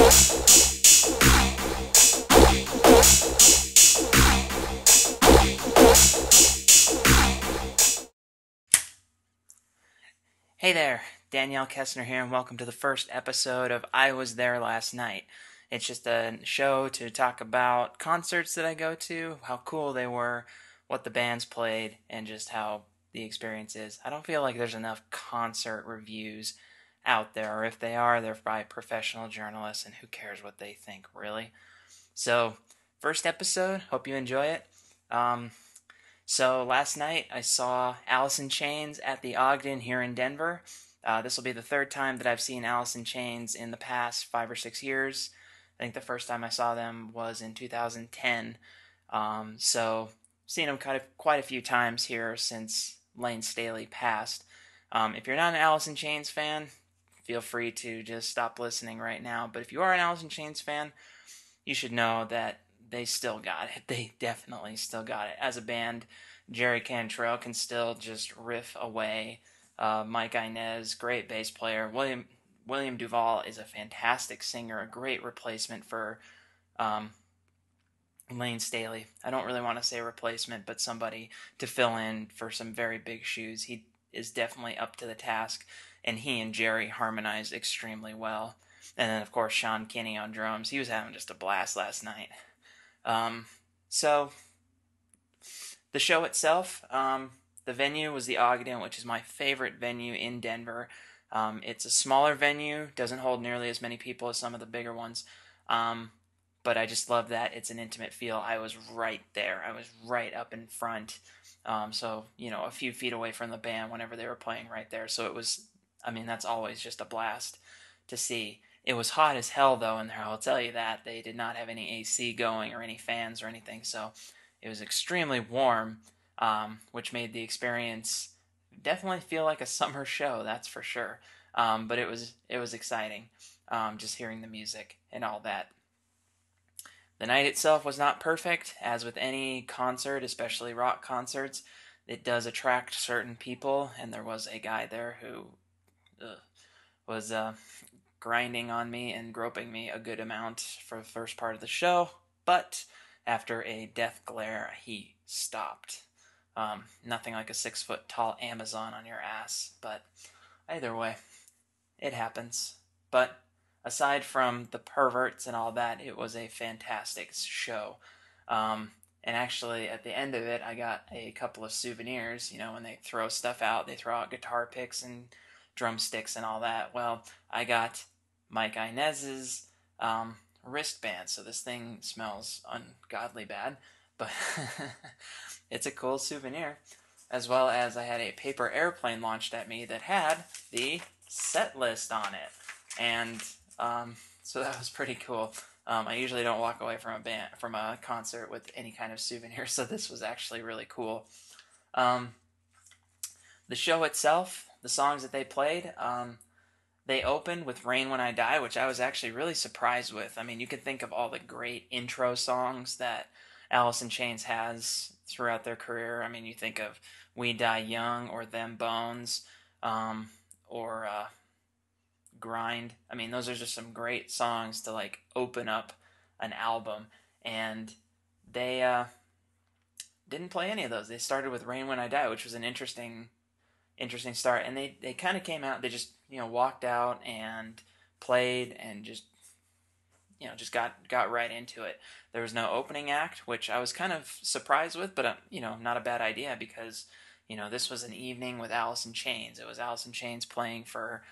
Hey there, Danielle Kessner here, and welcome to the first episode of I Was There Last Night. It's just a show to talk about concerts that I go to, how cool they were, what the bands played, and just how the experience is. I don't feel like there's enough concert reviews out there, or if they are, they're by professional journalists, and who cares what they think, really? So, first episode, hope you enjoy it. Um, so last night I saw Alice in Chains at the Ogden here in Denver. This will be the third time that I've seen Alice in Chains in the past 5 or 6 years. I think the first time I saw them was in 2010. So seen them quite a few times here since Lane Staley passed. If you're not an Alice in Chains fan, feel free to just stop listening right now. But if you are an Alice in Chains fan, you should know that they still got it. They definitely still got it. As a band, Jerry Cantrell can still just riff away. Mike Inez, great bass player. William Duvall is a fantastic singer, a great replacement for um, Lane Staley. I don't really want to say replacement, but somebody to fill in for some very big shoes. He is definitely up to the task, and he and Jerry harmonized extremely well. And then, of course, Sean Kinney on drums. He was having just a blast last night. So the show itself, the venue was the Ogden, which is my favorite venue in Denver. It's a smaller venue, doesn't hold nearly as many people as some of the bigger ones, but I just love that it's an intimate feel. I was right there. I was right up in front, so, a few feet away from the band whenever they were playing right there. So it was, that's always just a blast to see. It was hot as hell, though, in there, I'll tell you that. They did not have any AC going or any fans or anything, so it was extremely warm, which made the experience definitely feel like a summer show, that's for sure. But it was exciting, just hearing the music and all that. The night itself was not perfect, as with any concert, especially rock concerts. It does attract certain people, and there was a guy there who was grinding on me and groping me a good amount for the first part of the show, but after a death glare, he stopped. Nothing like a 6 foot tall Amazon on your ass, but either way, it happens. But aside from the perverts and all that, it was a fantastic show. And actually, at the end of it, I got a couple of souvenirs. When they throw stuff out, they throw out guitar picks and drumsticks and all that. Well, I got Mike Inez's wristband, so this thing smells ungodly bad, but it's a cool souvenir. As well as I had a paper airplane launched at me that had the set list on it, and so that was pretty cool. I usually don't walk away from a concert with any kind of souvenir, so this was actually really cool. The show itself, the songs that they played, they opened with Rain When I Die, which I was actually really surprised with. You can think of all the great intro songs that Alice in Chains has throughout their career. You think of We Die Young or Them Bones, or Grind. Those are just some great songs to open up an album, and they didn't play any of those. They started with Rain When I Die, which was an interesting start, and they kind of came out, they just walked out and played and just got right into it. There was no opening act, which I was kind of surprised with, but not a bad idea, because this was an evening with Alice in Chains. It was Alice in Chains playing for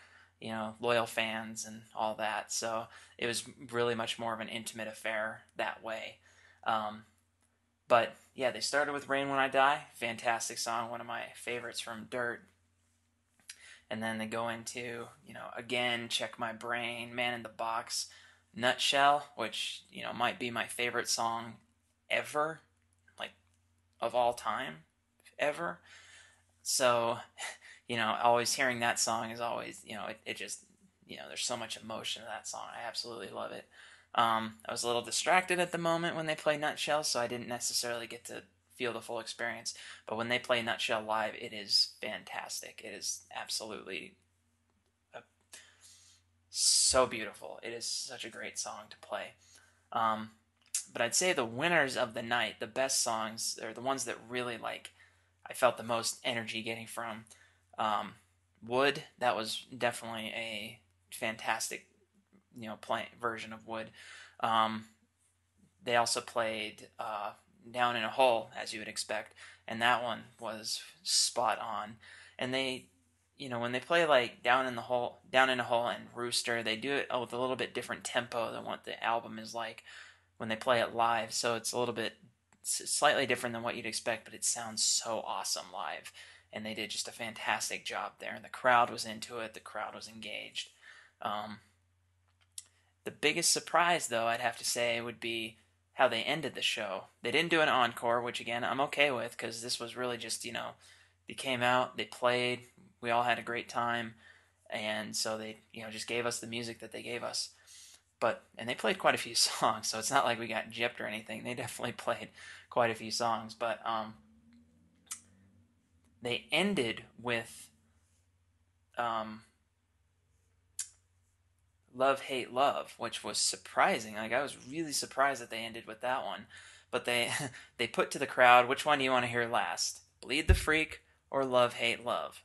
loyal fans and all that, so it was really much more of an intimate affair that way. But yeah, they started with Rain When I Die, fantastic song, one of my favorites from Dirt. And then they go into, again, Check My Brain, Man in the Box, Nutshell, which, might be my favorite song ever, of all time, ever. So, always hearing that song is always, it just, there's so much emotion in that song. I absolutely love it. I was a little distracted at the moment when they play Nutshell, so I didn't necessarily get to feel the full experience. But when they play Nutshell live, it is fantastic. It is absolutely so beautiful. It is such a great song to play. Um, but I'd say the winners of the night, the best songs, are the ones that really like I felt the most energy getting from. Um, Wood, that was definitely a fantastic, play version of Wood. Um, they also played Down in a Hole, as you would expect, and that one was spot on. And when they play like Down in a Hole, and Rooster, they do it with a little bit different tempo than what the album is like when they play it live. So it's a little bit slightly different than what you'd expect, but it sounds so awesome live. And they did just a fantastic job there. And the crowd was into it. The crowd was engaged. Um, the biggest surprise, though, I'd have to say, would be how they ended the show. They didn't do an encore, which again I'm okay with because this was really just they came out, they played, we all had a great time, and so they just gave us the music that they gave us. And they played quite a few songs, so it's not like we got gypped or anything. They definitely played quite a few songs, but they ended with um, Love Hate Love, which was surprising. Like I was really surprised that they ended with that one. But they they put to the crowd, which one do you want to hear last? Bleed the Freak or Love Hate Love?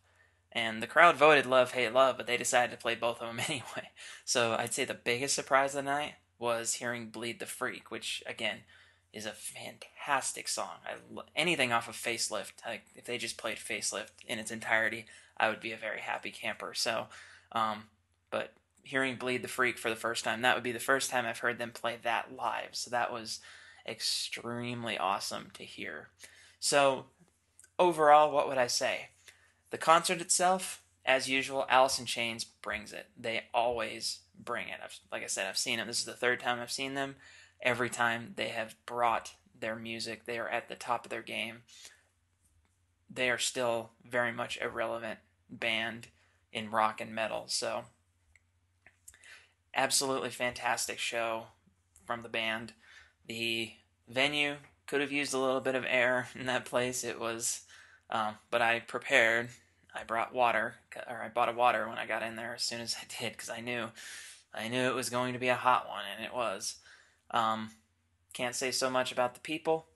And the crowd voted Love Hate Love, but they decided to play both of them anyway. So I'd say the biggest surprise of the night was hearing Bleed the Freak, which again is a fantastic song. Anything off of Facelift, like if they just played Facelift in its entirety, I would be a very happy camper. So, but hearing Bleed the Freak for the first time, that would be the first time I've heard them play that live. So that was extremely awesome to hear. So overall, what would I say? The concert itself, as usual, Alice in Chains brings it. They always bring it. Like I said, I've seen them. This is the third time I've seen them. Every time they have brought their music, they are at the top of their game. They are still very much a relevant band in rock and metal. So, absolutely fantastic show from the band. The venue could have used a little bit of air in that place. It was, but I prepared. I brought water, or I bought a water when I got in there as soon as I did, because I knew it was going to be a hot one, and it was. Um, can't say so much about the people.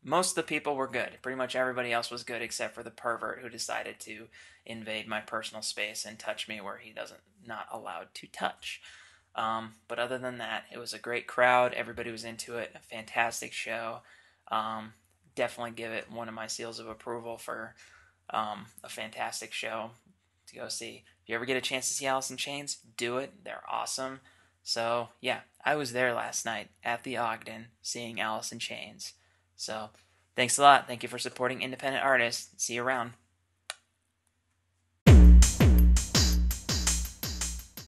Most of the people were good. Pretty much everybody else was good except for the pervert who decided to invade my personal space and touch me where he doesn't not allowed to touch. But other than that, it was a great crowd. Everybody was into it. A fantastic show. Um, Definitely give it one of my seals of approval for a fantastic show to go see. If you ever get a chance to see Alice in Chains, do it. They're awesome. So, yeah, I was there last night at the Ogden seeing Alice in Chains. So, thanks a lot. Thank you for supporting independent artists. See you around.